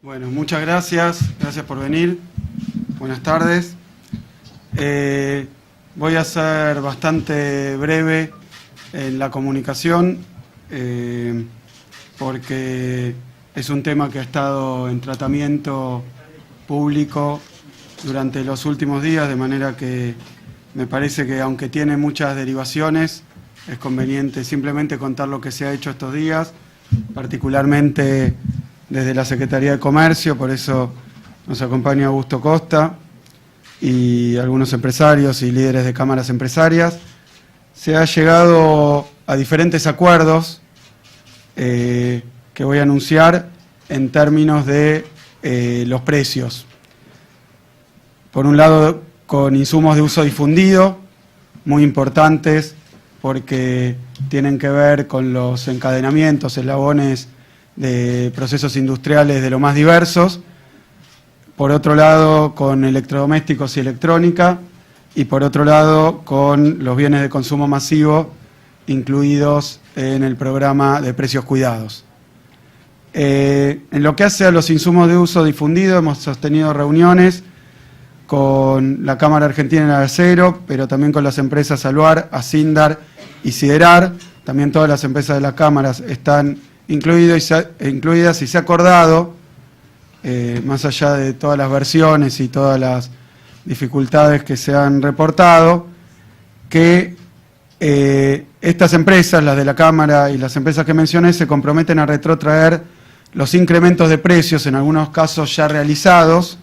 Bueno, muchas gracias por venir. Buenas tardes. Voy a ser bastante breve en la comunicación porque es un tema que ha estado en tratamiento público durante los últimos días, de manera que me parece que, aunque tiene muchas derivaciones, es conveniente simplemente contar lo que se ha hecho estos días, particularmente desde la Secretaría de Comercio. Por eso nos acompaña Augusto Costa y algunos empresarios y líderes de cámaras empresarias. Se ha llegado a diferentes acuerdos que voy a anunciar en términos de los precios. Por un lado, con insumos de uso difundido, muy importantes porque tienen que ver con los encadenamientos, eslabones de procesos industriales de lo más diversos. Por otro lado, con electrodomésticos y electrónica, y por otro lado, con los bienes de consumo masivo incluidos en el programa de precios cuidados. En lo que hace a los insumos de uso difundido, hemos sostenido reuniones con la Cámara Argentina de Acero, pero también con las empresas Aluar, Asindar y Siderar. También todas las empresas de las cámaras están incluidas y se ha acordado, más allá de todas las versiones y todas las dificultades que se han reportado, que estas empresas, las de la Cámara y las empresas que mencioné, se comprometen a retrotraer los incrementos de precios, en algunos casos ya realizados,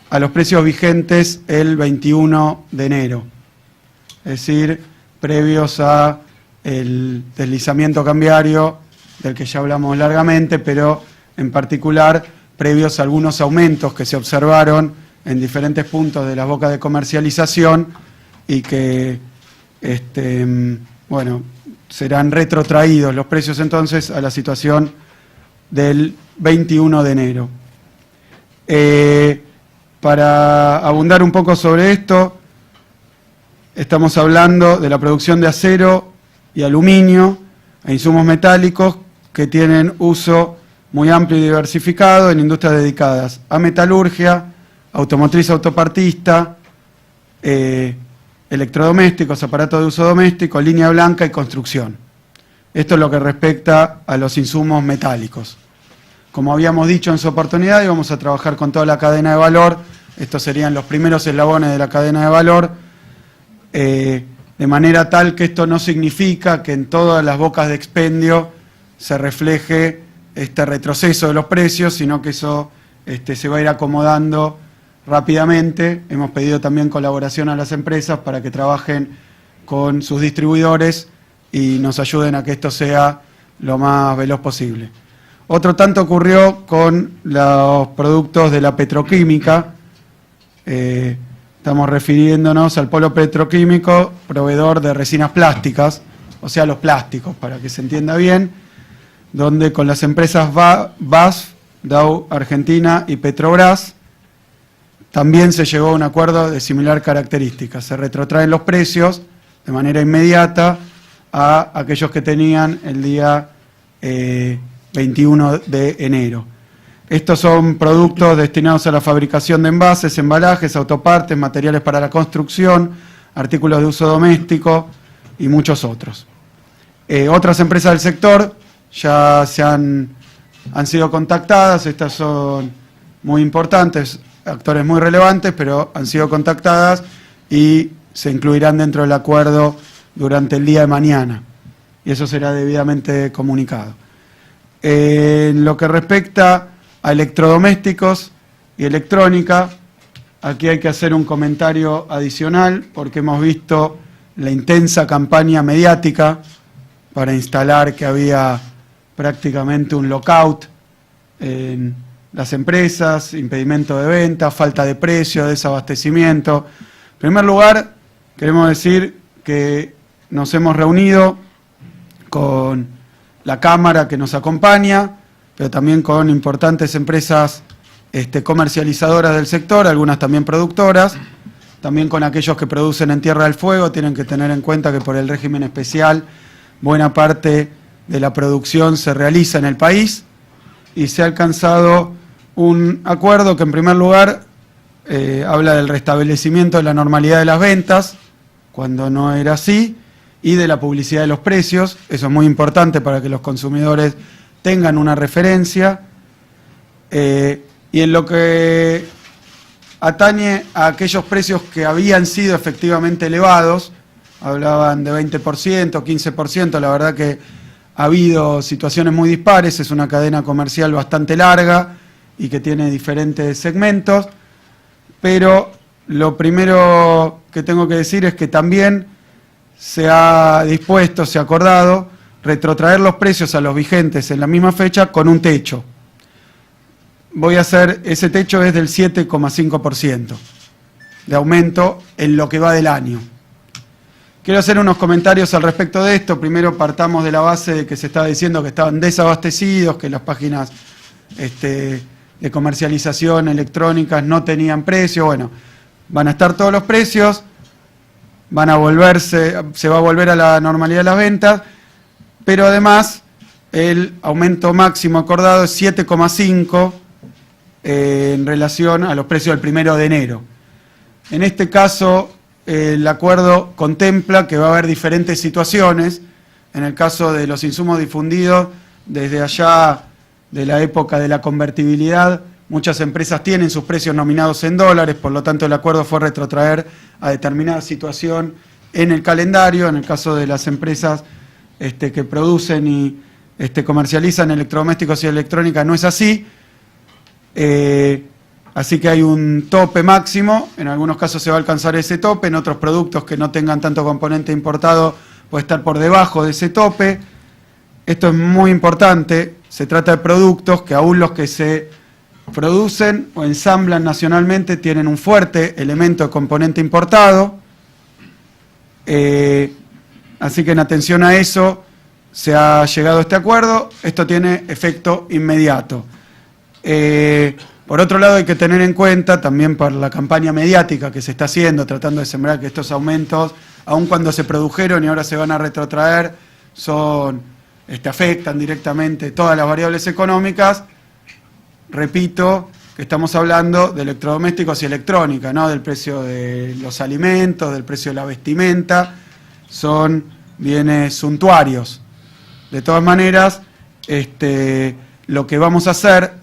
a los precios vigentes el 21 de enero. Es decir, previos a el deslizamiento cambiario del que ya hablamos largamente, pero en particular previos a algunos aumentos que se observaron en diferentes puntos de las bocas de comercialización y que serán retrotraídos los precios entonces a la situación del 21 de enero. Para abundar un poco sobre esto, estamos hablando de la producción de acero y aluminio e insumos metálicos que tienen uso muy amplio y diversificado en industrias dedicadas a metalurgia, automotriz autopartista, electrodomésticos, aparatos de uso doméstico, línea blanca y construcción. Esto es lo que respecta a los insumos metálicos. Como habíamos dicho en su oportunidad, íbamos a trabajar con toda la cadena de valor. Estos serían los primeros eslabones de la cadena de valor, de manera tal que esto no significa que en todas las bocas de expendio se refleje este retroceso de los precios, sino que eso se va a ir acomodando rápidamente. Hemos pedido también colaboración a las empresas para que trabajen con sus distribuidores y nos ayuden a que esto sea lo más veloz posible. Otro tanto ocurrió con los productos de la petroquímica. Estamos refiriéndonos al polo petroquímico, proveedor de resinas plásticas, o sea, los plásticos, para que se entienda bien, donde con las empresas BASF, Dow Argentina y Petrobras, también se llegó a un acuerdo de similar características. Se retrotraen los precios de manera inmediata a aquellos que tenían el día 21 de enero. Estos son productos destinados a la fabricación de envases, embalajes, autopartes, materiales para la construcción, artículos de uso doméstico y muchos otros. Otras empresas del sector ya han sido contactadas. Estas son muy importantes, actores muy relevantes, pero han sido contactadas y se incluirán dentro del acuerdo durante el día de mañana, y eso será debidamente comunicado. En lo que respecta a electrodomésticos y electrónica, aquí hay que hacer un comentario adicional porque hemos visto la intensa campaña mediática para instalar que había prácticamente un lockout en las empresas, impedimento de venta, falta de precio, desabastecimiento. En primer lugar, queremos decir que nos hemos reunido con la Cámara que nos acompaña, pero también con importantes empresas comercializadoras del sector, algunas también productoras, también con aquellos que producen en Tierra del Fuego. Tienen que tener en cuenta que por el régimen especial buena parte de la producción se realiza en el país y se ha alcanzado un acuerdo que en primer lugar habla del restablecimiento de la normalidad de las ventas, cuando no era así, y de la publicidad de los precios. Eso es muy importante para que los consumidores tengan una referencia. Y en lo que atañe a aquellos precios que habían sido efectivamente elevados, hablaban de 20%, 15%, la verdad que ha habido situaciones muy dispares, es una cadena comercial bastante larga y que tiene diferentes segmentos, pero lo primero que tengo que decir es que también se ha dispuesto, se ha acordado, retrotraer los precios a los vigentes en la misma fecha con un techo. Ese techo es del 7,5% de aumento en lo que va del año. Quiero hacer unos comentarios al respecto de esto. Primero partamos de la base de que se estaba diciendo que estaban desabastecidos, que las páginas de comercialización electrónicas no tenían precio. Bueno, van a estar todos los precios, se va a volver a la normalidad de las ventas, pero además el aumento máximo acordado es 7,5% en relación a los precios del 1 de enero. En este caso, el acuerdo contempla que va a haber diferentes situaciones. En el caso de los insumos difundidos, desde allá de la época de la convertibilidad, muchas empresas tienen sus precios nominados en dólares, por lo tanto el acuerdo fue retrotraer a determinada situación en el calendario. En el caso de las empresas que producen y comercializan electrodomésticos y electrónica no es así. Así que hay un tope máximo, en algunos casos se va a alcanzar ese tope, en otros productos que no tengan tanto componente importado puede estar por debajo de ese tope. Esto es muy importante, se trata de productos que aún los que se producen o ensamblan nacionalmente tienen un fuerte elemento de componente importado, así que en atención a eso se ha llegado a este acuerdo. Esto tiene efecto inmediato. Por otro lado, hay que tener en cuenta, también por la campaña mediática que se está haciendo, tratando de sembrar que estos aumentos, aun cuando se produjeron y ahora se van a retrotraer, afectan directamente todas las variables económicas. Repito que estamos hablando de electrodomésticos y electrónica, no del precio de los alimentos, del precio de la vestimenta, son bienes suntuarios. De todas maneras, lo que vamos a hacer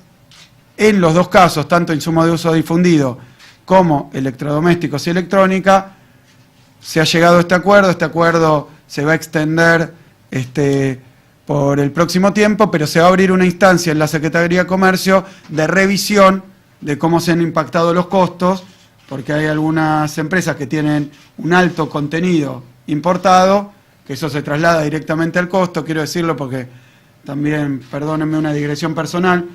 en los dos casos, tanto insumos de uso difundido como electrodomésticos y electrónica, se ha llegado a este acuerdo se va a extender por el próximo tiempo, pero se va a abrir una instancia en la Secretaría de Comercio de revisión de cómo se han impactado los costos, porque hay algunas empresas que tienen un alto contenido importado, que eso se traslada directamente al costo. Quiero decirlo porque también, perdónenme una digresión personal,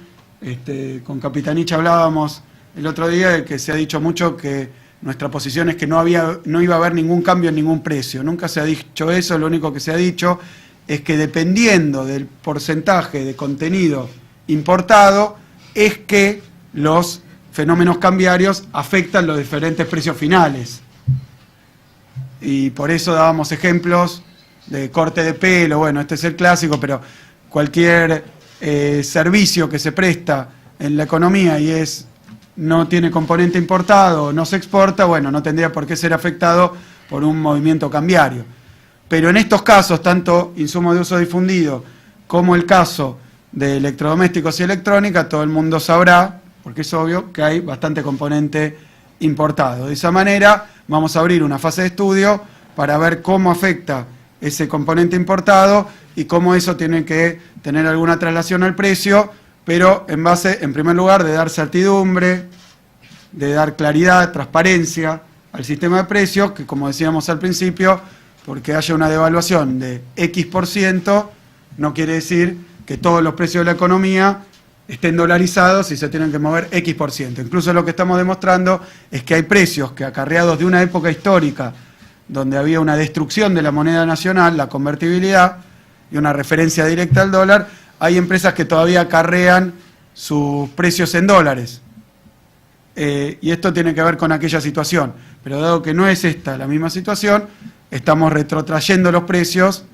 con Capitanicha hablábamos el otro día de que se ha dicho mucho que nuestra posición es que no iba a haber ningún cambio en ningún precio. Nunca se ha dicho eso, lo único que se ha dicho es que dependiendo del porcentaje de contenido importado, es que los fenómenos cambiarios afectan los diferentes precios finales. Y por eso dábamos ejemplos de corte de pelo. Bueno, este es el clásico, pero cualquier servicio que se presta en la economía y no tiene componente importado, no se exporta, bueno, no tendría por qué ser afectado por un movimiento cambiario. Pero en estos casos, tanto insumos de uso difundido como el caso de electrodomésticos y electrónica, todo el mundo sabrá, porque es obvio, que hay bastante componente importado. De esa manera vamos a abrir una fase de estudio para ver cómo afecta ese componente importado y cómo eso tiene que tener alguna traslación al precio, pero en base, en primer lugar, de dar certidumbre, de dar claridad, transparencia al sistema de precios, que como decíamos al principio, porque haya una devaluación de X%, no quiere decir que todos los precios de la economía estén dolarizados y se tienen que mover X%. Incluso lo que estamos demostrando es que hay precios que, acarreados de una época histórica donde había una destrucción de la moneda nacional, la convertibilidad y una referencia directa al dólar, hay empresas que todavía acarrean sus precios en dólares. Y esto tiene que ver con aquella situación. Pero dado que no es esta la misma situación, estamos retrotrayendo los precios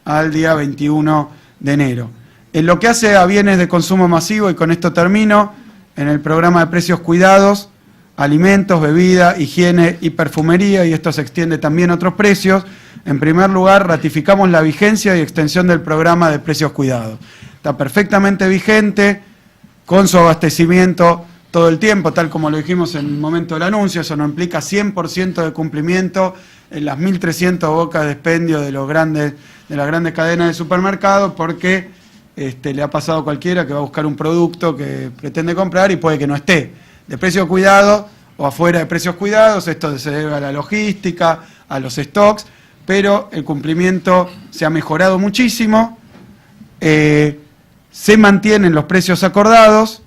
al día 21 de enero. En lo que hace a bienes de consumo masivo, y con esto termino, en el programa de precios cuidados, alimentos, bebida, higiene y perfumería, y esto se extiende también a otros precios. En primer lugar, ratificamos la vigencia y extensión del programa de precios cuidados. Está perfectamente vigente, con su abastecimiento todo el tiempo, tal como lo dijimos en el momento del anuncio. Eso no implica 100% de cumplimiento en las 1.300 bocas de expendio de las grandes cadenas de supermercados, porque le ha pasado a cualquiera que va a buscar un producto que pretende comprar y puede que no esté de precio cuidado o afuera de precios cuidados. Esto se debe a la logística, a los stocks, pero el cumplimiento se ha mejorado muchísimo, se mantienen los precios acordados,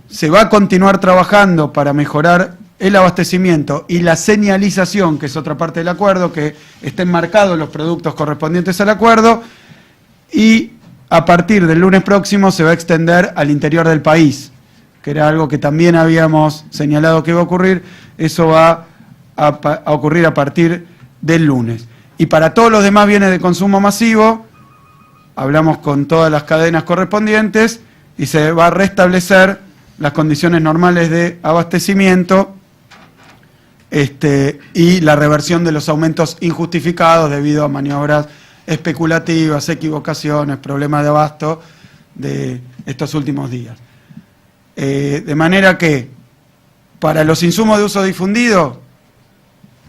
se va a continuar trabajando para mejorar el abastecimiento y la señalización, que es otra parte del acuerdo, que estén marcados los productos correspondientes al acuerdo, y a partir del lunes próximo se va a extender al interior del país, que era algo que también habíamos señalado que iba a ocurrir. Eso va a ocurrir a partir del lunes. Y para todos los demás bienes de consumo masivo, hablamos con todas las cadenas correspondientes y se va a restablecer las condiciones normales de abastecimiento y la reversión de los aumentos injustificados debido a maniobras especulativas, equivocaciones, problemas de abasto de estos últimos días. De manera que para los insumos de uso difundido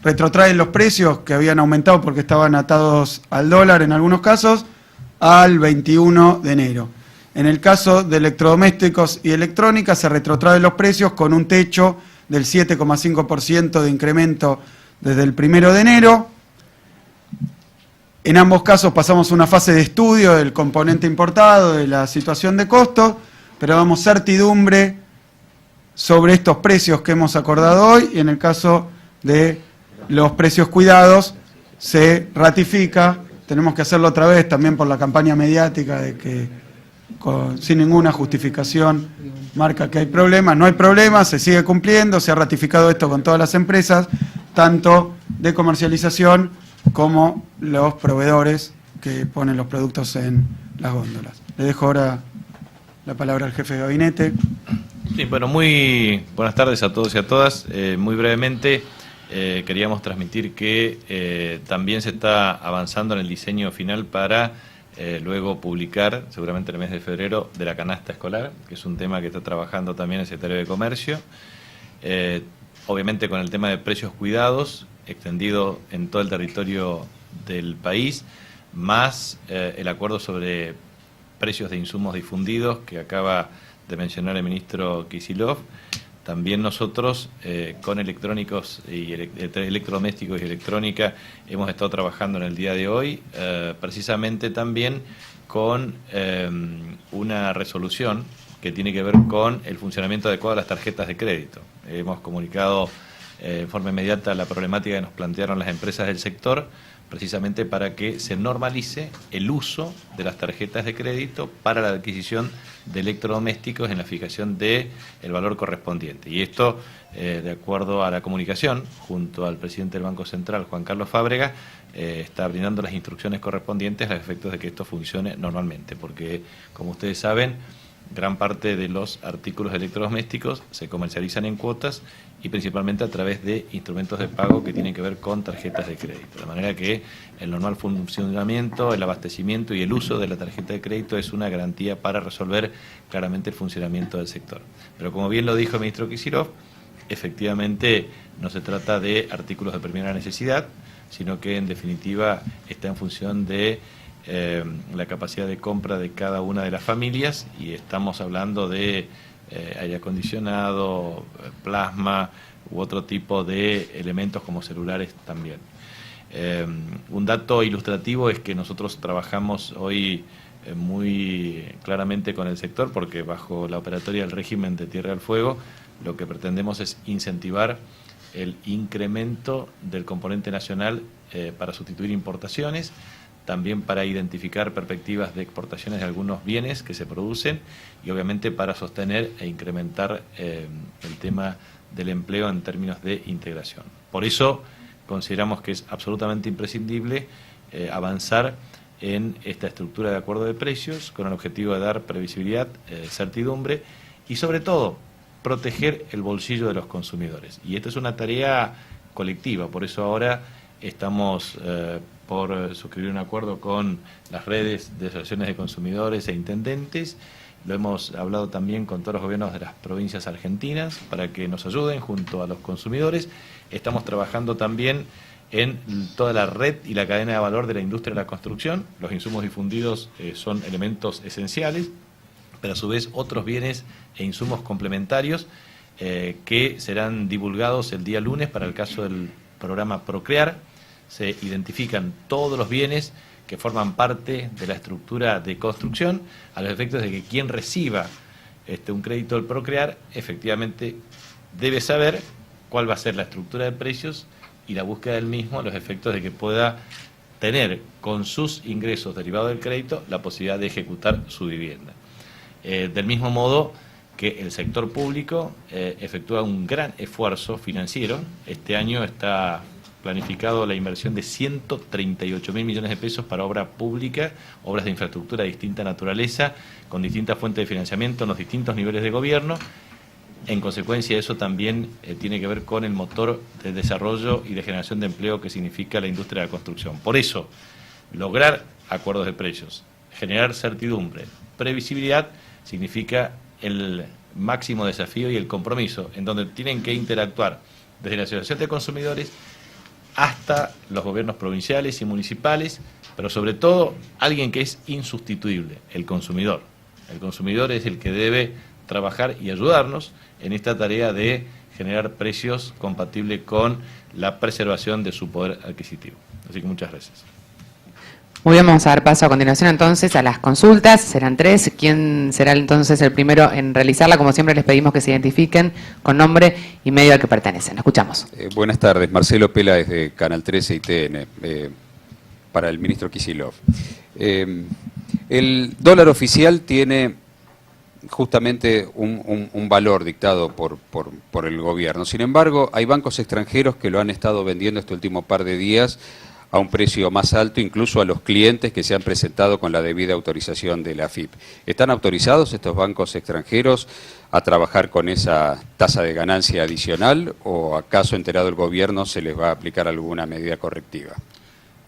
retrotraen los precios que habían aumentado porque estaban atados al dólar en algunos casos al 21 de enero. En el caso de electrodomésticos y electrónica se retrotraen los precios con un techo del 7,5% de incremento desde el 1 de enero. En ambos casos pasamos una fase de estudio del componente importado, de la situación de costos, pero damos certidumbre sobre estos precios que hemos acordado hoy, y en el caso de los precios cuidados se ratifica. Tenemos que hacerlo otra vez también por la campaña mediática de que sin ninguna justificación marca que hay problemas. No hay problemas, se sigue cumpliendo, se ha ratificado esto con todas las empresas, tanto de comercialización como los proveedores que ponen los productos en las góndolas. Le dejo ahora la palabra al jefe de gabinete. Sí, bueno, muy buenas tardes a todos y a todas. Muy brevemente, queríamos transmitir que también se está avanzando en el diseño final para luego publicar, seguramente en el mes de febrero, de la canasta escolar, que es un tema que está trabajando también el Secretario de Comercio. Obviamente con el tema de precios cuidados, extendido en todo el territorio del país, más el acuerdo sobre precios de insumos difundidos que acaba de mencionar el ministro Kicillof. También nosotros con electrónicos y electrodomésticos y electrónica hemos estado trabajando en el día de hoy, precisamente también con una resolución que tiene que ver con el funcionamiento adecuado de las tarjetas de crédito. Hemos comunicado en forma inmediata la problemática que nos plantearon las empresas del sector, precisamente para que se normalice el uso de las tarjetas de crédito para la adquisición de electrodomésticos en la fijación del valor correspondiente. Y esto, de acuerdo a la comunicación, junto al presidente del Banco Central, Juan Carlos Fábregas, está brindando las instrucciones correspondientes a efectos de que esto funcione normalmente, porque, como ustedes saben, gran parte de los artículos electrodomésticos se comercializan en cuotas y principalmente a través de instrumentos de pago que tienen que ver con tarjetas de crédito. De manera que el normal funcionamiento, el abastecimiento y el uso de la tarjeta de crédito es una garantía para resolver claramente el funcionamiento del sector. Pero como bien lo dijo el ministro Kicillof, efectivamente no se trata de artículos de primera necesidad, sino que en definitiva está en función de la capacidad de compra de cada una de las familias, y estamos hablando de aire acondicionado, plasma u otro tipo de elementos como celulares también. Un dato ilustrativo es que nosotros trabajamos hoy muy claramente con el sector, porque bajo la operatoria del régimen de Tierra del Fuego lo que pretendemos es incentivar el incremento del componente nacional para sustituir importaciones, también para identificar perspectivas de exportaciones de algunos bienes que se producen y obviamente para sostener e incrementar el tema del empleo en términos de integración. Por eso consideramos que es absolutamente imprescindible avanzar en esta estructura de acuerdo de precios con el objetivo de dar previsibilidad, certidumbre y sobre todo proteger el bolsillo de los consumidores. Y esta es una tarea colectiva, por eso ahora estamos por suscribir un acuerdo con las redes de asociaciones de consumidores e intendentes. Lo hemos hablado también con todos los gobiernos de las provincias argentinas para que nos ayuden junto a los consumidores. Estamos trabajando también en toda la red y la cadena de valor de la industria de la construcción. Los insumos difundidos son elementos esenciales, pero a su vez otros bienes e insumos complementarios que serán divulgados el día lunes para el caso del programa Procrear. Se identifican todos los bienes que forman parte de la estructura de construcción, a los efectos de que quien reciba un crédito del Procrear efectivamente debe saber cuál va a ser la estructura de precios y la búsqueda del mismo, a los efectos de que pueda tener con sus ingresos derivados del crédito la posibilidad de ejecutar su vivienda. Del mismo modo que el sector público efectúa un gran esfuerzo financiero. Este año está planificado la inversión de 138.000 millones de pesos para obra pública, obras de infraestructura de distinta naturaleza, con distintas fuentes de financiamiento en los distintos niveles de gobierno. En consecuencia, eso también tiene que ver con el motor de desarrollo y de generación de empleo que significa la industria de la construcción. Por eso, lograr acuerdos de precios, generar certidumbre, previsibilidad, significa el máximo desafío y el compromiso, en donde tienen que interactuar desde la Asociación de Consumidores hasta los gobiernos provinciales y municipales, pero sobre todo alguien que es insustituible, el consumidor. El consumidor es el que debe trabajar y ayudarnos en esta tarea de generar precios compatibles con la preservación de su poder adquisitivo. Así que muchas gracias. Muy bien, vamos a dar paso a continuación entonces a las consultas. Serán 3. ¿Quién será entonces el primero en realizarla? Como siempre les pedimos que se identifiquen con nombre y medio al que pertenecen. Escuchamos. Buenas tardes, Marcelo Pela desde Canal 13 y TN, para el ministro Kicillof. El dólar oficial tiene justamente un valor dictado por el gobierno. Sin embargo, hay bancos extranjeros que lo han estado vendiendo este último par de días a un precio más alto, incluso a los clientes que se han presentado con la debida autorización de la AFIP. ¿Están autorizados estos bancos extranjeros a trabajar con esa tasa de ganancia adicional o acaso, enterado el gobierno, se les va a aplicar alguna medida correctiva?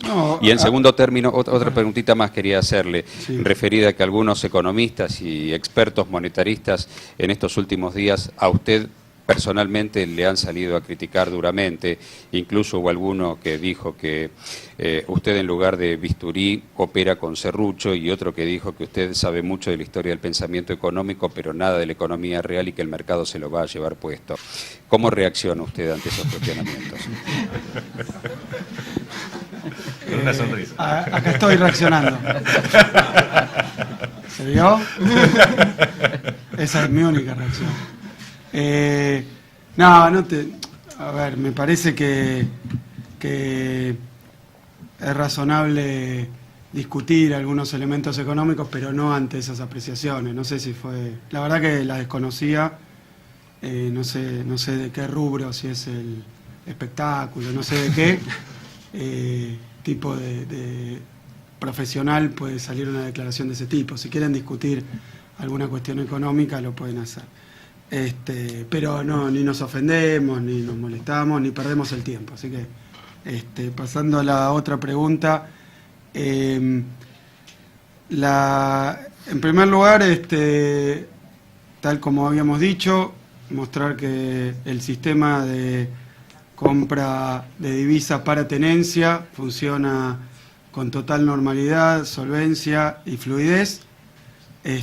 No, y en segundo término, otra preguntita más quería hacerle, sí, referida a que algunos economistas y expertos monetaristas en estos últimos días a usted personalmente le han salido a criticar duramente. Incluso hubo alguno que dijo que usted en lugar de bisturí opera con serrucho, y otro que dijo que usted sabe mucho de la historia del pensamiento económico pero nada de la economía real y que el mercado se lo va a llevar puesto. ¿Cómo reacciona usted ante esos cuestionamientos? Con una sonrisa. Acá estoy reaccionando. ¿Se vio? Esa es mi única reacción. A ver, me parece que es razonable discutir algunos elementos económicos, pero no ante esas apreciaciones. No sé si fue... La verdad que la desconocía, no sé de qué rubro, si es el espectáculo, no sé de qué tipo de profesional puede salir una declaración de ese tipo. Si quieren discutir alguna cuestión económica, lo pueden hacer. Pero no, ni nos ofendemos, ni nos molestamos, ni perdemos el tiempo. Así que, pasando a la otra pregunta, en primer lugar, tal como habíamos dicho, mostrar que el sistema de compra de divisas para tenencia funciona con total normalidad, solvencia y fluidez, la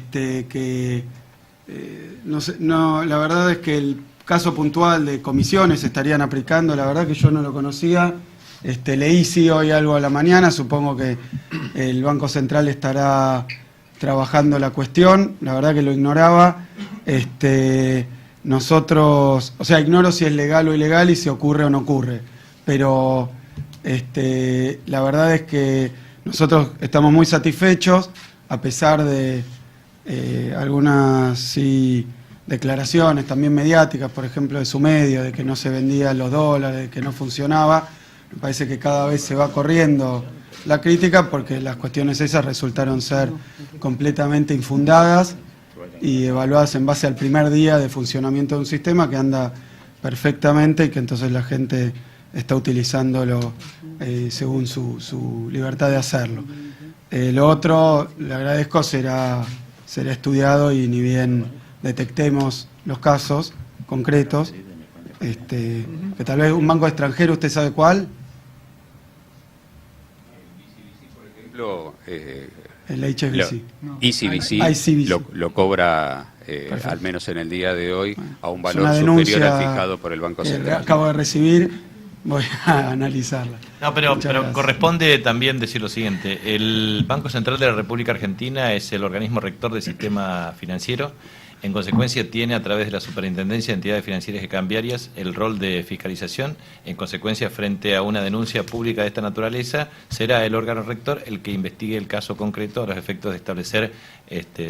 verdad es que el caso puntual de comisiones estarían aplicando, la verdad que yo no lo conocía. Leí sí hoy algo a la mañana, supongo que el Banco Central estará trabajando la cuestión, la verdad que lo ignoraba. Nosotros, ignoro si es legal o ilegal y si ocurre o no ocurre, pero la verdad es que nosotros estamos muy satisfechos, a pesar de algunas declaraciones también mediáticas, por ejemplo de su medio, de que no se vendían los dólares, de que no funcionaba. Me parece que cada vez se va corriendo la crítica porque las cuestiones esas resultaron ser completamente infundadas. y evaluadas en base al primer día de funcionamiento de un sistema que anda perfectamente y que entonces la gente está utilizándolo según su libertad de hacerlo. Lo otro, le agradezco, será estudiado y ni bien detectemos los casos concretos, que tal vez un banco extranjero, ¿usted sabe cuál? Por ejemplo, El HSBC. ICBC lo cobra, al menos en el día de hoy, a un valor superior al fijado por el Banco Central. Acabo de recibir, voy a analizarla. No, pero corresponde también decir lo siguiente. El Banco Central de la República Argentina es el organismo rector del sistema financiero. En consecuencia, tiene a través de la Superintendencia de Entidades Financieras y Cambiarias el rol de fiscalización. En consecuencia, frente a una denuncia pública de esta naturaleza, será el órgano rector el que investigue el caso concreto a los efectos de establecer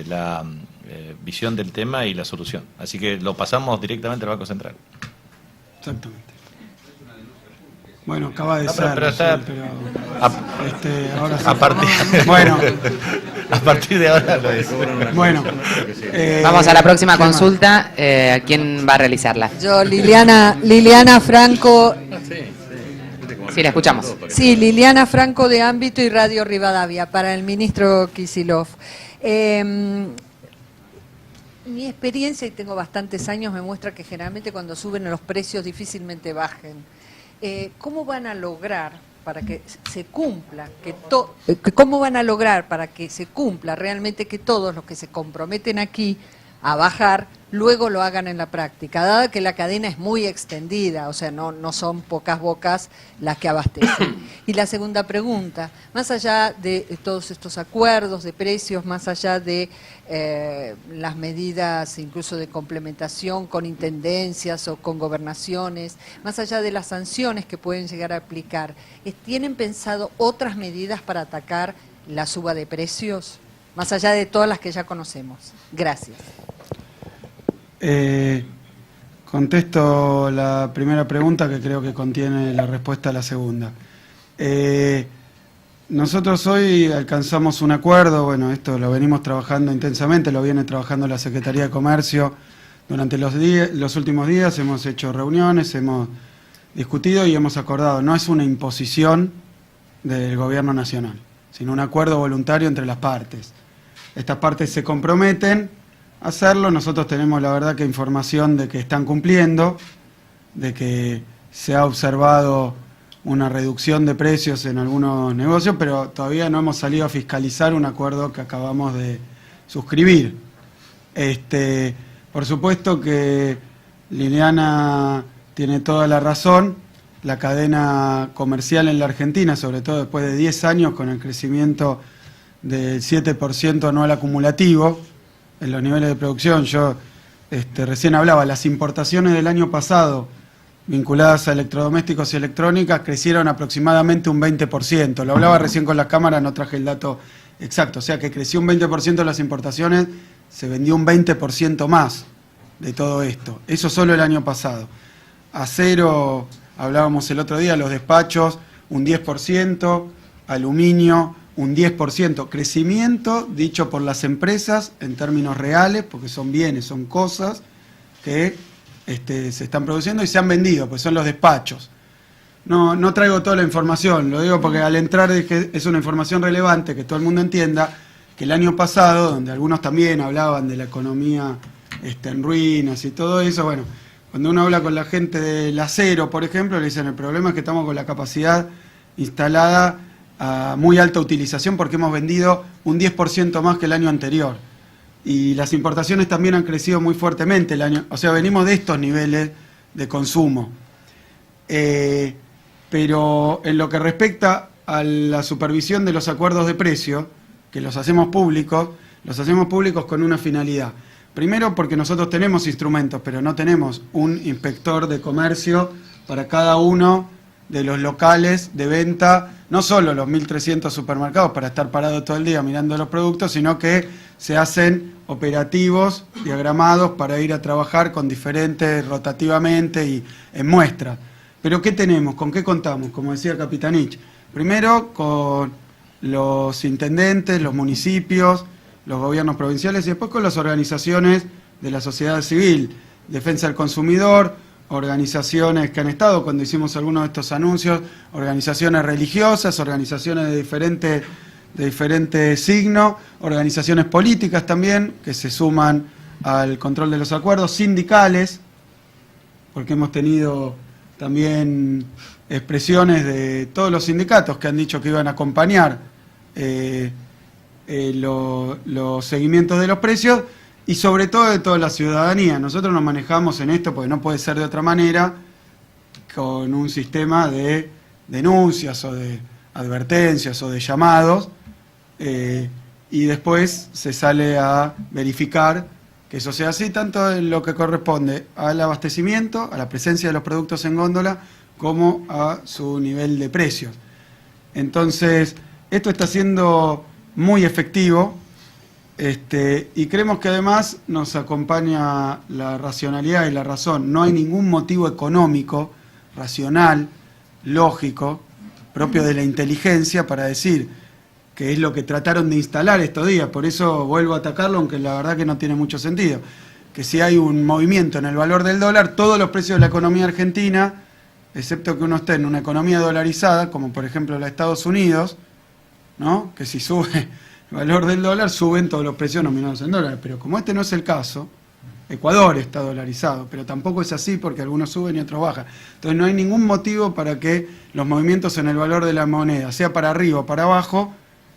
la visión del tema y la solución. Así que lo pasamos directamente al Banco Central. Exactamente. Bueno, acaba de ser. Ahora a partir, bueno, a partir de ahora lo es. Bueno, vamos a la próxima consulta. ¿Quién va a realizarla? Yo, Liliana Franco. Sí, la escuchamos. Sí, Liliana Franco de Ámbito y Radio Rivadavia, para el ministro Kicillof. Mi experiencia, y tengo bastantes años, me muestra que generalmente cuando suben los precios difícilmente bajen. ¿Cómo van a lograr para que se cumpla, cómo van a lograr para que se cumpla realmente que todos los que se comprometen aquí a bajar, luego lo hagan en la práctica, dado que la cadena es muy extendida, o sea, no son pocas bocas las que abastecen? Y la segunda pregunta, más allá de todos estos acuerdos de precios, más allá de las medidas incluso de complementación con intendencias o con gobernaciones, más allá de las sanciones que pueden llegar a aplicar, ¿tienen pensado otras medidas para atacar la suba de precios, más allá de todas las que ya conocemos? Gracias. Contesto la primera pregunta, que creo que contiene la respuesta a la segunda. Nosotros hoy alcanzamos un acuerdo, bueno, esto lo venimos trabajando intensamente, lo viene trabajando la Secretaría de Comercio durante los últimos días, hemos hecho reuniones, hemos discutido y hemos acordado. No es una imposición del Gobierno Nacional, sino un acuerdo voluntario entre las partes. Estas partes se comprometen a hacerlo, nosotros tenemos la verdad que información de que están cumpliendo, de que se ha observado una reducción de precios en algunos negocios, pero todavía no hemos salido a fiscalizar un acuerdo que acabamos de suscribir. Por supuesto que Liliana tiene toda la razón, la cadena comercial en la Argentina, sobre todo después de 10 años con el crecimiento del 7% anual acumulativo en los niveles de producción. Yo recién hablaba, las importaciones del año pasado vinculadas a electrodomésticos y electrónicas crecieron aproximadamente un 20%. Lo hablaba recién con la Cámara, no traje el dato exacto. O sea que creció un 20% las importaciones, se vendió un 20% más de todo esto. Eso solo el año pasado. Acero, hablábamos el otro día, los despachos, un 10%, aluminio, un 10%. Crecimiento dicho por las empresas en términos reales, porque son bienes, son cosas que se están produciendo y se han vendido, pues son los despachos. No traigo toda la información, lo digo porque al entrar es una información relevante, que todo el mundo entienda que el año pasado, donde algunos también hablaban de la economía en ruinas y todo eso, bueno, cuando uno habla con la gente del acero, por ejemplo, le dicen el problema es que estamos con la capacidad instalada a muy alta utilización porque hemos vendido un 10% más que el año anterior. Y las importaciones también han crecido muy fuertemente el año, o sea, venimos de estos niveles de consumo. Pero en lo que respecta a la supervisión de los acuerdos de precio, que los hacemos públicos con una finalidad. Primero porque nosotros tenemos instrumentos, pero no tenemos un inspector de comercio para cada uno de los locales de venta, no solo los 1.300 supermercados para estar parado todo el día mirando los productos, sino que se hacen operativos diagramados para ir a trabajar con diferentes rotativamente y en muestras. Pero ¿qué tenemos? ¿Con qué contamos? Como decía Capitanich, primero con los intendentes, los municipios los gobiernos provinciales y después con las organizaciones de la sociedad civil, Defensa del Consumidor, organizaciones que han estado cuando hicimos algunos de estos anuncios, organizaciones religiosas, organizaciones de diferentes signos, organizaciones políticas también que se suman al control de los acuerdos, sindicales, porque hemos tenido también expresiones de todos los sindicatos que han dicho que iban a acompañar los seguimientos de los precios y sobre todo de toda la ciudadanía. Nosotros nos manejamos en esto porque no puede ser de otra manera, con un sistema de denuncias o de advertencias o de llamados, y después se sale a verificar que eso sea así, tanto en lo que corresponde al abastecimiento, a la presencia de los productos en góndola, como a su nivel de precios. Entonces, esto está siendo muy efectivo, y creemos que además nos acompaña la racionalidad y la razón. No hay ningún motivo económico, racional, lógico, propio de la inteligencia para decir que es lo que trataron de instalar estos días. Por eso vuelvo a atacarlo, aunque la verdad que no tiene mucho sentido. Que si hay un movimiento en el valor del dólar, todos los precios de la economía argentina, excepto que uno esté en una economía dolarizada, como por ejemplo la de Estados Unidos, ¿no? Que si sube el valor del dólar, suben todos los precios nominados en dólares. Pero como este no es el caso, Ecuador está dolarizado, pero tampoco es así porque algunos suben y otros bajan. Entonces no hay ningún motivo para que los movimientos en el valor de la moneda, sea para arriba o para abajo,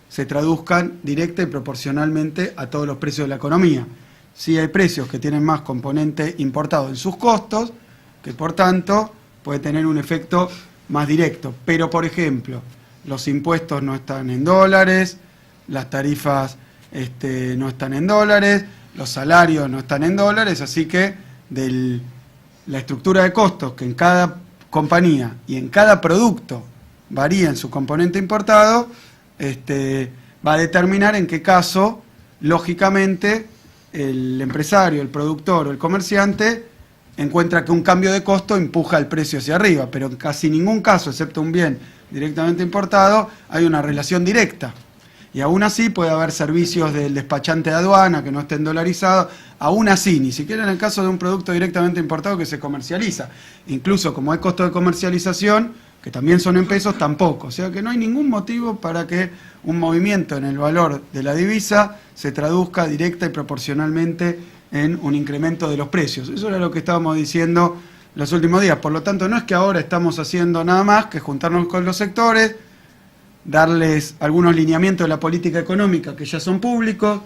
se traduzcan directa y proporcionalmente a todos los precios de la economía. Sí hay precios que tienen más componente importado en sus costos, que por tanto puede tener un efecto más directo. Pero, por ejemplo, los impuestos no están en dólares, las tarifas no están en dólares, los salarios no están en dólares, así que la estructura de costos que en cada compañía y en cada producto varía en su componente importado, va a determinar en qué caso, lógicamente, el empresario, el productor o el comerciante encuentra que un cambio de costo empuja el precio hacia arriba, pero en casi ningún caso, excepto un bien directamente importado, hay una relación directa. Y aún así puede haber servicios del despachante de aduana que no estén dolarizados, aún así, ni siquiera en el caso de un producto directamente importado que se comercializa. Incluso como hay costo de comercialización, que también son en pesos, tampoco. O sea que no hay ningún motivo para que un movimiento en el valor de la divisa se traduzca directa y proporcionalmente en un incremento de los precios. Eso era lo que estábamos diciendo los últimos días. Por lo tanto, no es que ahora estamos haciendo nada más que juntarnos con los sectores, darles algunos lineamientos de la política económica que ya son públicos,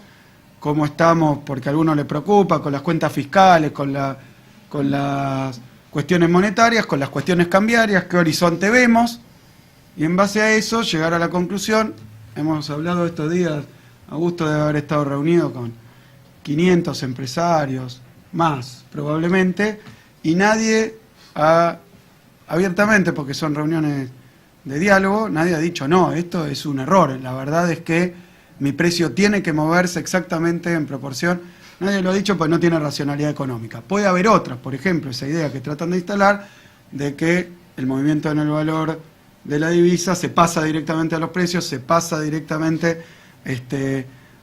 cómo estamos, porque a algunos les preocupa, con las cuentas fiscales, con las cuestiones monetarias, con las cuestiones cambiarias, qué horizonte vemos, y en base a eso llegar a la conclusión. Hemos hablado estos días, Augusto debe haber estado reunido con 500 empresarios, más probablemente, y nadie ha, abiertamente, porque son reuniones de diálogo, nadie ha dicho, no, esto es un error, la verdad es que mi precio tiene que moverse exactamente en proporción. Nadie lo ha dicho porque no tiene racionalidad económica. Puede haber otras, por ejemplo, esa idea que tratan de instalar de que el movimiento en el valor de la divisa se pasa directamente a los precios, se pasa directamente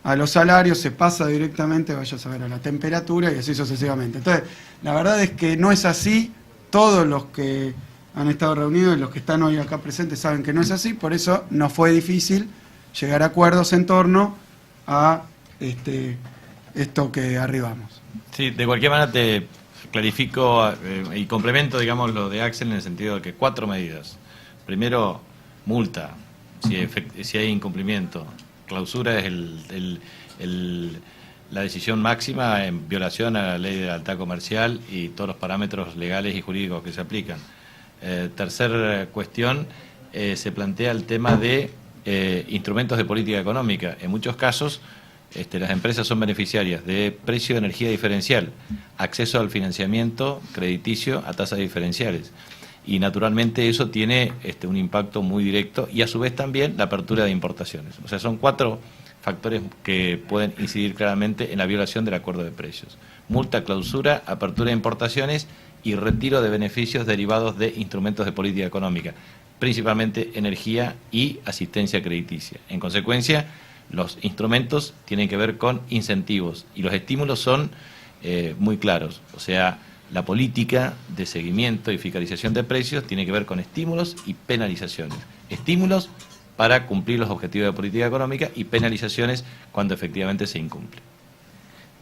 a los salarios, se pasa directamente, vaya a saber, a la temperatura y así sucesivamente. Entonces, la verdad es que no es así. Todos los que han estado reunidos y los que están hoy acá presentes saben que no es así, por eso no fue difícil llegar a acuerdos en torno a esto que arribamos. Sí, de cualquier manera te clarifico y complemento, digamos, lo de Axel en el sentido de que 4 medidas. Primero, multa, si hay incumplimiento. Clausura es la decisión máxima en violación a la ley de lealtad comercial y todos los parámetros legales y jurídicos que se aplican. Tercer cuestión, se plantea el tema de instrumentos de política económica. En muchos casos, las empresas son beneficiarias de precio de energía diferencial, acceso al financiamiento crediticio a tasas diferenciales. Y naturalmente eso tiene un impacto muy directo y a su vez también la apertura de importaciones. O sea, son 4 factores que pueden incidir claramente en la violación del acuerdo de precios. Multa, clausura, apertura de importaciones y retiro de beneficios derivados de instrumentos de política económica, principalmente energía y asistencia crediticia. En consecuencia, Los instrumentos tienen que ver con incentivos y los estímulos son muy claros. O sea, la política de seguimiento y fiscalización de precios tiene que ver con estímulos y penalizaciones. Estímulos para cumplir los objetivos de política económica y penalizaciones cuando efectivamente se incumple.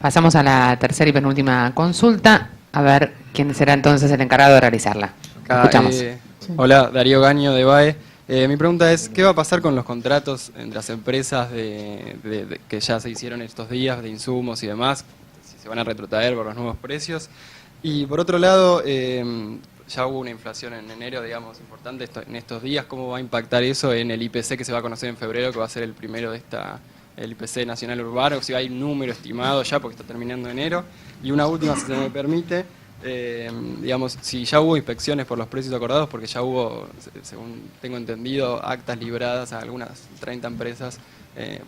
Pasamos a la tercera y penúltima consulta, a ver quién será entonces el encargado de realizarla. Escuchamos. Hola, Darío Gaño de BAE. Mi pregunta es, ¿qué va a pasar con los contratos entre las empresas que ya se hicieron estos días de insumos y demás? Si se van a retrotraer por los nuevos precios. Y por otro lado, ya hubo una inflación en enero, digamos, importante en estos días. ¿Cómo va a impactar eso en el IPC que se va a conocer en febrero, que va a ser el primero de el IPC nacional urbano? Si hay un número estimado ya, porque está terminando enero. Y una última, si se me permite, digamos, si ya hubo inspecciones por los precios acordados, porque ya hubo, según tengo entendido, actas libradas a algunas 30 empresas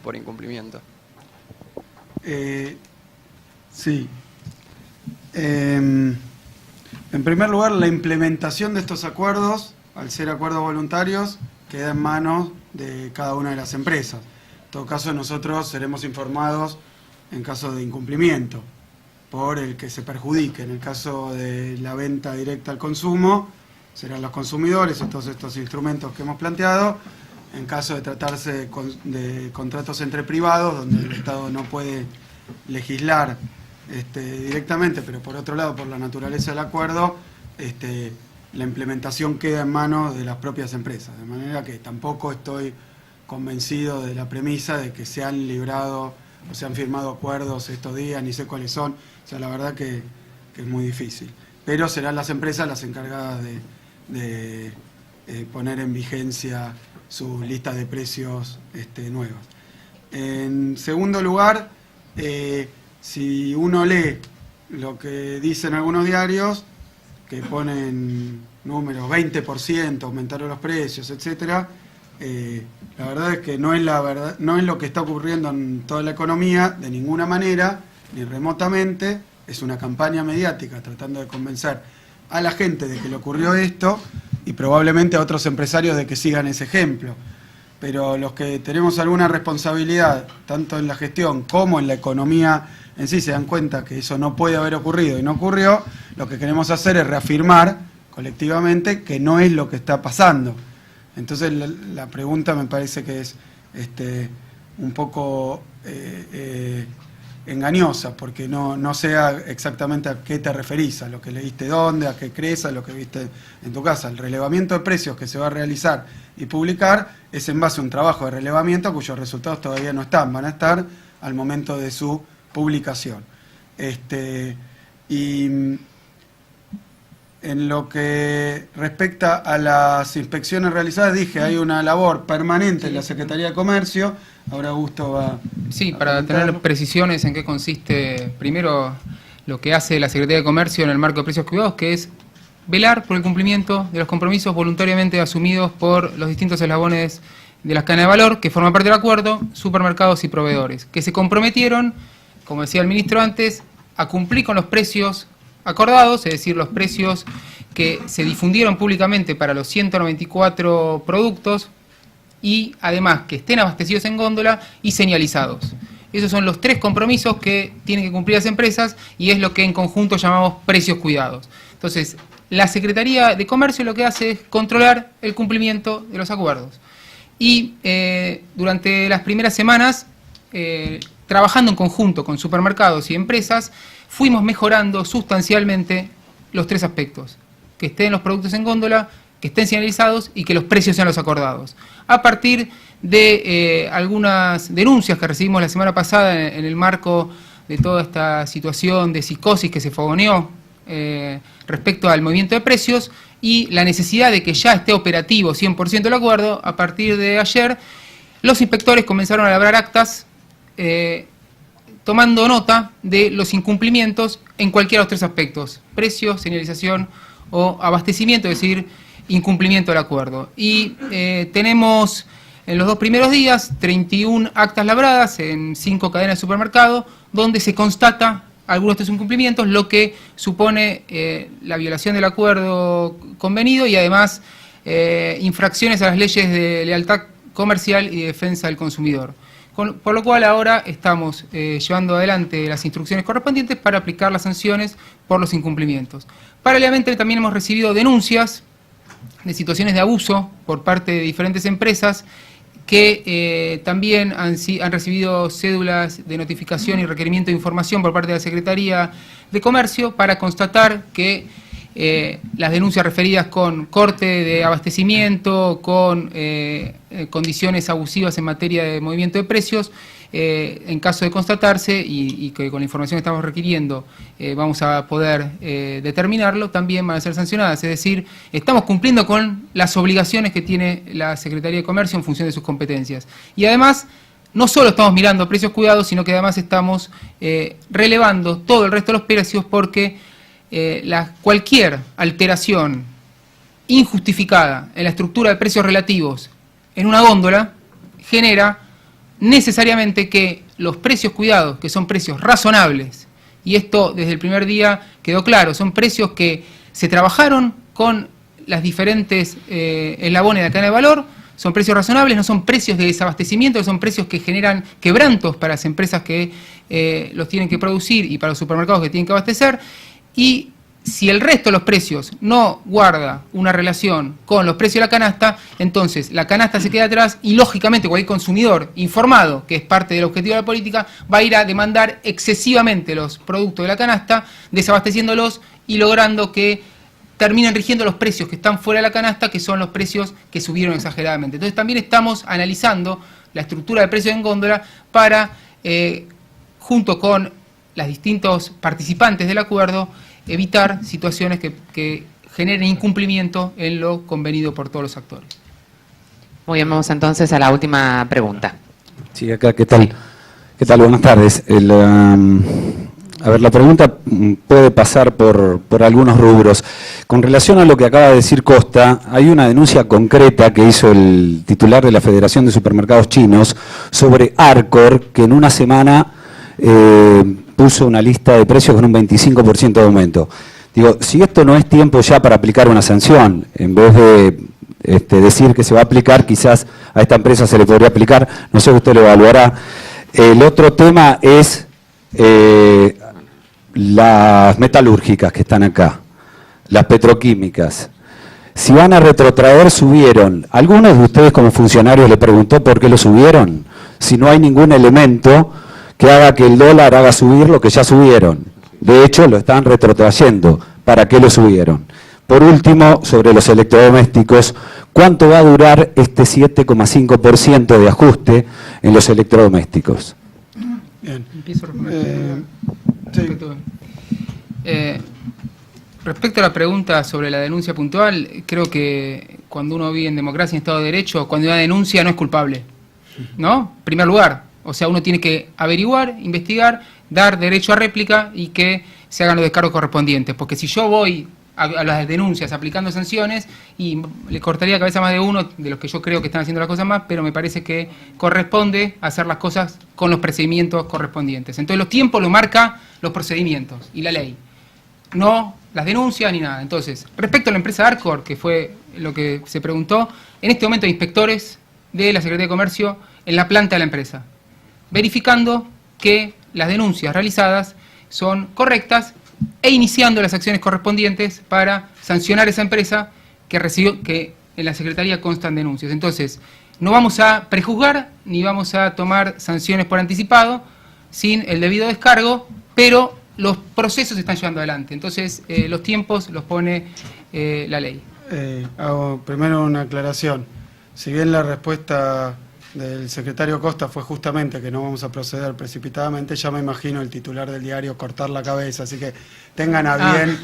por incumplimiento. Sí. En primer lugar, la implementación de estos acuerdos, al ser acuerdos voluntarios, queda en manos de cada una de las empresas. En todo caso, nosotros seremos informados en caso de incumplimiento por el que se perjudique. En el caso de la venta directa al consumo, serán los consumidores, todos estos instrumentos que hemos planteado. En caso de tratarse de contratos entre privados, donde el Estado no puede legislar directamente, pero por otro lado, por la naturaleza del acuerdo, la implementación queda en manos de las propias empresas. De manera que tampoco estoy convencido de la premisa de que se han librado o se han firmado acuerdos estos días, ni sé cuáles son. O sea, la verdad que es muy difícil. Pero serán las empresas las encargadas de poner en vigencia sus listas de precios nuevas. En segundo lugar, si uno lee lo que dicen algunos diarios, que ponen números 20%, aumentaron los precios, etcétera, la verdad es que no es la verdad, no es lo que está ocurriendo en toda la economía de ninguna manera, ni remotamente. Es una campaña mediática tratando de convencer a la gente de que le ocurrió esto y probablemente a otros empresarios de que sigan ese ejemplo. Pero los que tenemos alguna responsabilidad, tanto en la gestión como en la economía en sí, se dan cuenta que eso no puede haber ocurrido y no ocurrió. Lo que queremos hacer es reafirmar colectivamente que no es lo que está pasando. Entonces la pregunta me parece que es un poco engañosa, porque no sé exactamente a qué te referís, a lo que leíste dónde, a qué crees, a lo que viste en tu casa. El relevamiento de precios que se va a realizar y publicar es en base a un trabajo de relevamiento cuyos resultados todavía no están, van a estar al momento de su publicación. Y en lo que respecta a las inspecciones realizadas, dije, hay una labor permanente en la Secretaría de Comercio. Ahora Augusto va Sí, a para comentarlo. tener precisiones en qué consiste, primero, lo que hace la Secretaría de Comercio en el marco de precios cuidados, que es velar por el cumplimiento de los compromisos voluntariamente asumidos por los distintos eslabones de las cadenas de valor, que forman parte del acuerdo, supermercados y proveedores, que se comprometieron, como decía el ministro antes, a cumplir con los precios acordados, es decir, los precios que se difundieron públicamente para los 194 productos y además que estén abastecidos en góndola y señalizados. Esos son los 3 compromisos que tienen que cumplir las empresas y es lo que en conjunto llamamos precios cuidados. Entonces, la Secretaría de Comercio lo que hace es controlar el cumplimiento de los acuerdos. Y durante las primeras semanas, trabajando en conjunto con supermercados y empresas, fuimos mejorando sustancialmente los 3 aspectos: que estén los productos en góndola, que estén señalizados y que los precios sean los acordados. A partir de algunas denuncias que recibimos la semana pasada en el marco de toda esta situación de psicosis que se fogoneó respecto al movimiento de precios y la necesidad de que ya esté operativo 100% el acuerdo, a partir de ayer los inspectores comenzaron a elaborar actas tomando nota de los incumplimientos en cualquiera de los 3 aspectos: precio, señalización o abastecimiento, es decir, incumplimiento del acuerdo. Y tenemos en los 2 primeros días 31 actas labradas en 5 cadenas de supermercado, donde se constata algunos de estos incumplimientos, lo que supone la violación del acuerdo convenido y además infracciones a las leyes de lealtad comercial y defensa del consumidor. por lo cual ahora estamos llevando adelante las instrucciones correspondientes para aplicar las sanciones por los incumplimientos. Paralelamente también hemos recibido denuncias de situaciones de abuso por parte de diferentes empresas que también han recibido cédulas de notificación y requerimiento de información por parte de la Secretaría de Comercio para constatar que las denuncias referidas con corte de abastecimiento, con condiciones abusivas en materia de movimiento de precios, en caso de constatarse y que con la información que estamos requiriendo vamos a poder determinarlo, también van a ser sancionadas. Es decir, estamos cumpliendo con las obligaciones que tiene la Secretaría de Comercio en función de sus competencias. Y además, no solo estamos mirando precios cuidados, sino que además estamos relevando todo el resto de los precios porque cualquier alteración injustificada en la estructura de precios relativos en una góndola genera necesariamente que los precios cuidados, que son precios razonables, y esto desde el primer día quedó claro, son precios que se trabajaron con las diferentes eslabones de la cadena de valor, son precios razonables, no son precios de desabastecimiento, son precios que generan quebrantos para las empresas que los tienen que producir y para los supermercados que tienen que abastecer, y si el resto de los precios no guarda una relación con los precios de la canasta, entonces la canasta se queda atrás y lógicamente cualquier consumidor informado, que es parte del objetivo de la política, va a ir a demandar excesivamente los productos de la canasta, desabasteciéndolos y logrando que terminen rigiendo los precios que están fuera de la canasta, que son los precios que subieron exageradamente. Entonces también estamos analizando la estructura de precios en góndola para, junto con los distintos participantes del acuerdo, evitar situaciones que generen incumplimiento en lo convenido por todos los actores. Muy bien, vamos entonces a la última pregunta. Sí, acá, ¿qué tal? ¿Qué tal? Buenas tardes. A ver, la pregunta puede pasar por algunos rubros. Con relación a lo que acaba de decir Costa, hay una denuncia concreta que hizo el titular de la Federación de Supermercados Chinos sobre Arcor, que en una semana puso una lista de precios con un 25% de aumento. Digo, si esto no es tiempo ya para aplicar una sanción, en vez de decir que se va a aplicar, quizás a esta empresa se le podría aplicar, no sé, usted lo evaluará. El otro tema es las metalúrgicas que están acá, las petroquímicas. Si van a retrotraer, subieron. ¿Algunos de ustedes como funcionarios le preguntó por qué lo subieron? Si no hay ningún elemento que haga que el dólar haga subir lo que ya subieron. De hecho, lo están retrotrayendo. ¿Para qué lo subieron? Por último, sobre los electrodomésticos, ¿cuánto va a durar este 7,5% de ajuste en los electrodomésticos? Bien. Empiezo a Sí. Respecto a la pregunta sobre la denuncia puntual, creo que cuando uno vive en democracia y en Estado de Derecho, cuando una denuncia no es culpable, ¿no? En primer lugar, o sea, uno tiene que averiguar, investigar, dar derecho a réplica y que se hagan los descargos correspondientes, porque si yo voy a las denuncias aplicando sanciones y le cortaría la cabeza a más de uno de los que yo creo que están haciendo las cosas más, pero me parece que corresponde hacer las cosas con los procedimientos correspondientes. Entonces los tiempos los marca los procedimientos y la ley, no las denuncias ni nada. Entonces, respecto a la empresa Arcor, que fue lo que se preguntó, en este momento hay inspectores de la Secretaría de Comercio en la planta de la empresa, verificando que las denuncias realizadas son correctas e iniciando las acciones correspondientes para sancionar a esa empresa que recibió, que en la Secretaría constan denuncias. Entonces, no vamos a prejuzgar ni vamos a tomar sanciones por anticipado sin el debido descargo, pero los procesos se están llevando adelante. Entonces, los tiempos los pone la ley. Hago primero una aclaración. Si bien la respuesta del secretario Costa fue justamente que no vamos a proceder precipitadamente, ya me imagino el titular del diario cortar la cabeza, así que tengan a bien,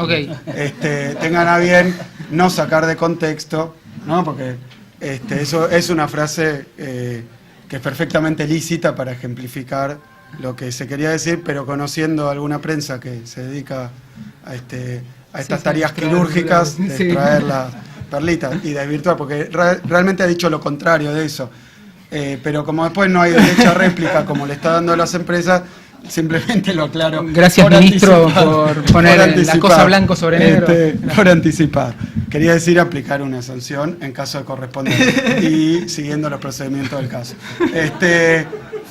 tengan a bien no sacar de contexto, ¿no? Porque eso es una frase que es perfectamente lícita para ejemplificar lo que se quería decir, pero conociendo alguna prensa que se dedica a estas tareas quirúrgicas de traer las perlitas y desvirtuar, porque realmente ha dicho lo contrario de eso. Pero como después no hay derecho a réplica como le está dando a las empresas, simplemente lo aclaro. Gracias, por ministro, anticipado, por poner la anticipado. cosa blanco sobre negro. Por anticipar. Quería decir aplicar una sanción en caso de corresponder y siguiendo los procedimientos del caso.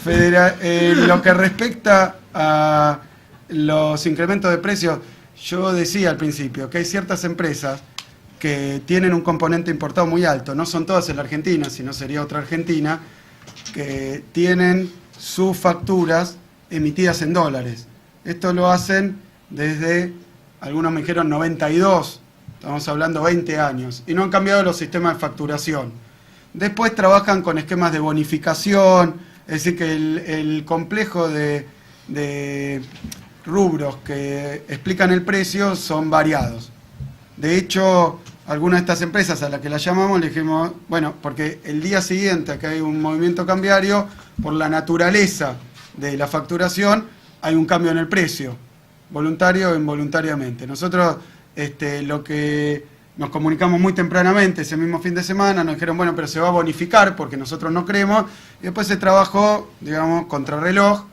Lo que respecta a los incrementos de precios, yo decía al principio que hay ciertas empresas que tienen un componente importado muy alto, no son todas en la Argentina, sino sería otra Argentina, que tienen sus facturas emitidas en dólares. Esto lo hacen desde, algunos me dijeron 92, estamos hablando 20 años, y no han cambiado los sistemas de facturación. Después trabajan con esquemas de bonificación, es decir, que el complejo de rubros que explican el precio son variados. De hecho, algunas de estas empresas a las que las llamamos le dijimos, bueno, porque el día siguiente a que hay un movimiento cambiario, por la naturaleza de la facturación, hay un cambio en el precio, voluntario o involuntariamente. Nosotros lo que nos comunicamos muy tempranamente ese mismo fin de semana, nos dijeron, bueno, pero se va a bonificar porque nosotros no creemos, y después se trabajó, digamos, contrarreloj,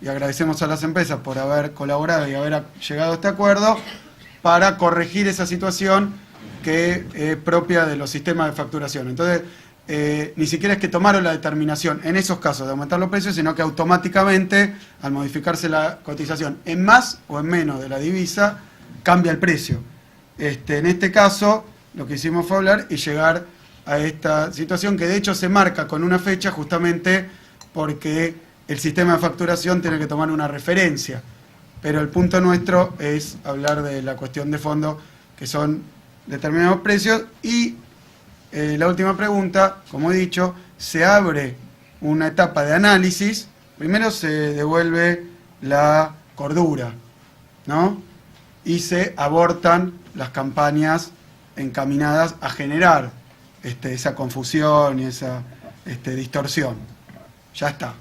y agradecemos a las empresas por haber colaborado y haber llegado a este acuerdo para corregir esa situación que es propia de los sistemas de facturación. Entonces, ni siquiera es que tomaron la determinación en esos casos de aumentar los precios, sino que automáticamente, al modificarse la cotización en más o en menos de la divisa, cambia el precio. En este caso, lo que hicimos fue hablar y llegar a esta situación que de hecho se marca con una fecha justamente porque el sistema de facturación tiene que tomar una referencia. Pero el punto nuestro es hablar de la cuestión de fondo, que son determinados precios. Y la última pregunta, como he dicho, se abre una etapa de análisis. Primero se devuelve la cordura, ¿no? Y se abortan las campañas encaminadas a generar esa confusión y esa distorsión. Ya está.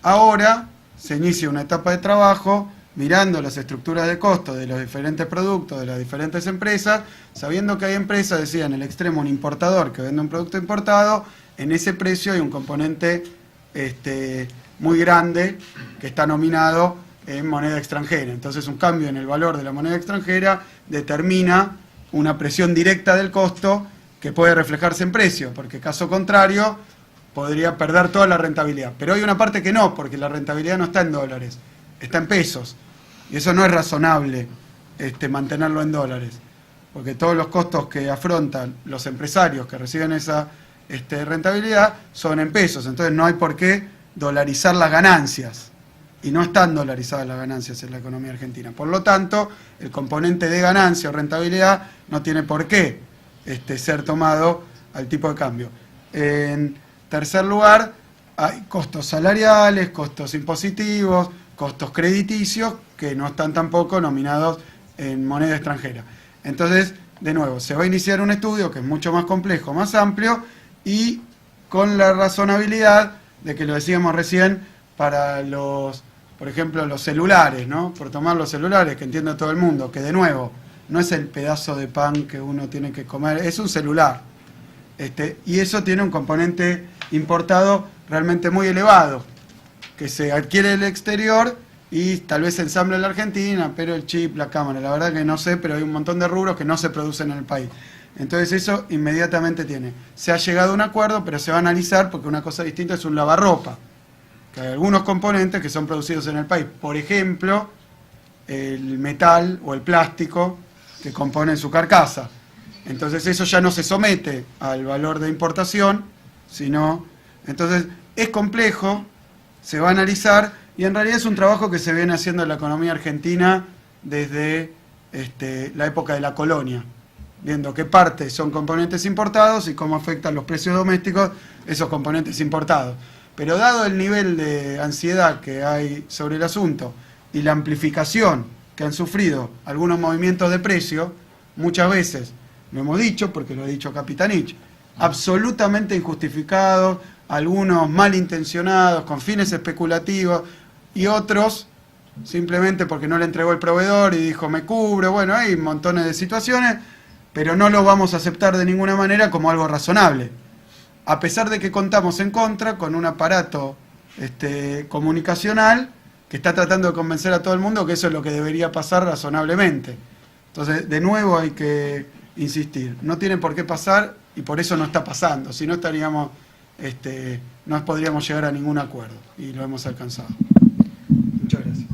Ahora se inicia una etapa de trabajo mirando las estructuras de costo de los diferentes productos, de las diferentes empresas, sabiendo que hay empresas, decía, en el extremo un importador que vende un producto importado, en ese precio hay un componente muy grande que está nominado en moneda extranjera. Entonces un cambio en el valor de la moneda extranjera determina una presión directa del costo que puede reflejarse en precio, porque caso contrario podría perder toda la rentabilidad. Pero hay una parte que no, porque la rentabilidad no está en dólares, está en pesos. Y eso no es razonable mantenerlo en dólares, porque todos los costos que afrontan los empresarios que reciben esa rentabilidad son en pesos. Entonces no hay por qué dolarizar las ganancias. Y no están dolarizadas las ganancias en la economía argentina. Por lo tanto, el componente de ganancia o rentabilidad no tiene por qué ser tomado al tipo de cambio. En tercer lugar, hay costos salariales, costos impositivos, costos crediticios que no están tampoco nominados en moneda extranjera. Entonces, de nuevo, se va a iniciar un estudio que es mucho más complejo, más amplio y con la razonabilidad de que lo decíamos recién para los, por ejemplo, los celulares, ¿no? Por tomar los celulares, que entiende todo el mundo, que de nuevo, no es el pedazo de pan que uno tiene que comer, es un celular. Y eso tiene un componente importado realmente muy elevado, que se adquiere del exterior y tal vez se ensambla en la Argentina, pero el chip, la cámara, la verdad que no sé, pero hay un montón de rubros que no se producen en el país. Entonces eso inmediatamente tiene. Se ha llegado a un acuerdo, pero se va a analizar porque una cosa distinta es un lavarropa, que hay algunos componentes que son producidos en el país. Por ejemplo, el metal o el plástico que componen su carcasa. Entonces eso ya no se somete al valor de importación, sino... Entonces es complejo, se va a analizar y en realidad es un trabajo que se viene haciendo en la economía argentina desde la época de la colonia, viendo qué parte son componentes importados y cómo afectan los precios domésticos esos componentes importados. Pero dado el nivel de ansiedad que hay sobre el asunto y la amplificación que han sufrido algunos movimientos de precio, muchas veces, lo hemos dicho porque lo ha dicho Capitanich, absolutamente injustificados, algunos malintencionados, con fines especulativos, y otros simplemente porque no le entregó el proveedor y dijo me cubro. Bueno, hay montones de situaciones, pero no lo vamos a aceptar de ninguna manera como algo razonable. A pesar de que contamos en contra con un aparato comunicacional que está tratando de convencer a todo el mundo que eso es lo que debería pasar razonablemente. Entonces, de nuevo hay que insistir, no tiene por qué pasar y por eso no está pasando, si no estaríamos, no podríamos llegar a ningún acuerdo y lo hemos alcanzado. Muchas gracias.